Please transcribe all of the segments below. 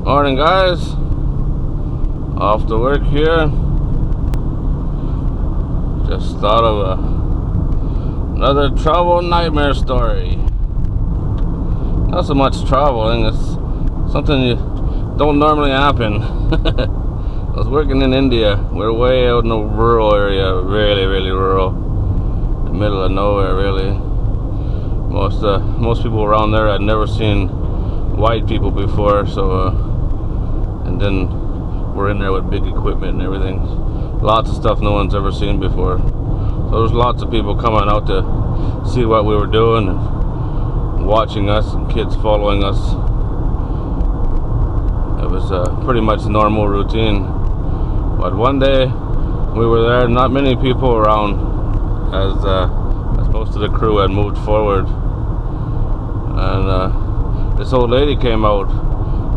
Morning, guys. Off to work here. Just thought of another travel nightmare story. Not so much traveling, it's something you don't normally happen. I was working in India. We're way out in a rural area, really rural, the middle of nowhere, really. Most people around there had never seen white people before, so and then we're in there with big equipment and everything, lots of stuff no one's ever seen before. So there's lots of people coming out to see what we were doing and watching us, and kids following us. It was pretty much normal routine. But one day we were there, not many people around, as most of the crew had moved forward, and this old lady came out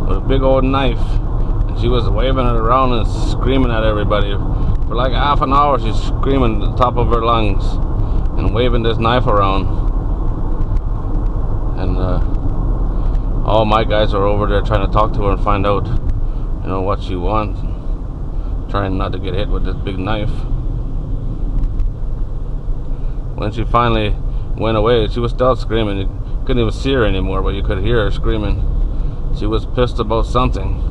with a big old knife, and she was waving it around and screaming at everybody. For like half an hour she's screaming at the top of her lungs and waving this knife around. And all my guys are over there trying to talk to her and find out, what she wants, trying not to get hit with this big knife. When she finally went away, she was still screaming. You couldn't even see her anymore, but you could hear her screaming. She was pissed about something.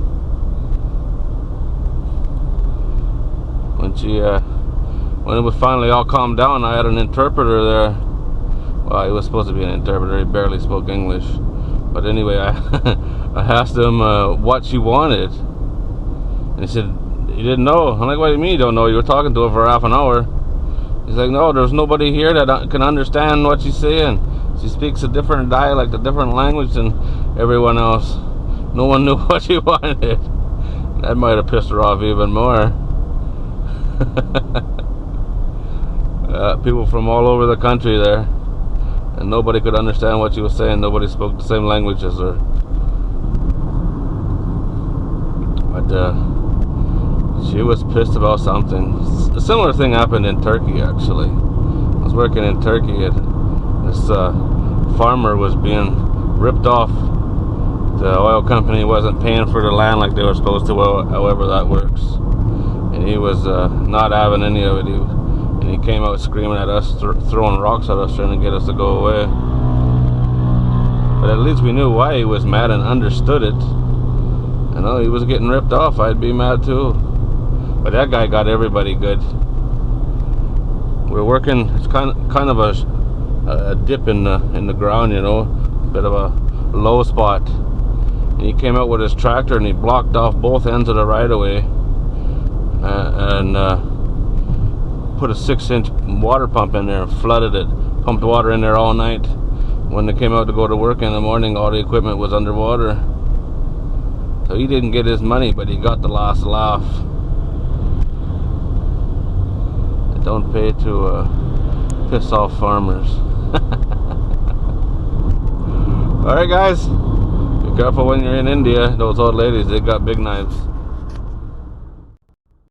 When it was finally all calmed down, I had an interpreter there. Well, he was supposed to be an interpreter. He barely spoke English. But anyway, I asked him what she wanted, and he said, "You didn't know." I'm like, "What do you mean you don't know? You were talking to her for half an hour." He's like, "No, there's nobody here that can understand what she's saying. She speaks a different dialect, a different language than everyone else. No one knew what she wanted." That might have pissed her off even more. People from all over the country there, and nobody could understand what she was saying. Nobody spoke the same language as her. But she was pissed about something. A similar thing happened in Turkey, actually. I was working in Turkey, and this farmer was being ripped off. The oil company wasn't paying for the land like they were supposed to, however that works. And he was not having any of it. And he came out screaming at us, throwing rocks at us, trying to get us to go away. But at least we knew why he was mad and understood it. He was getting ripped off. I'd be mad too. But that guy got everybody good. We're working. It's kind of a dip in the ground, a bit of a low spot. And he came out with his tractor and he blocked off both ends of the right-of-way. And put a 6-inch water pump in there and flooded it, pumped water in there all night. When they came out to go to work in the morning, all the equipment was underwater. So he didn't get his money, but he got the last laugh. It don't pay to piss off farmers. Alright, guys, be careful when you're in India. Those old ladies, they got big knives.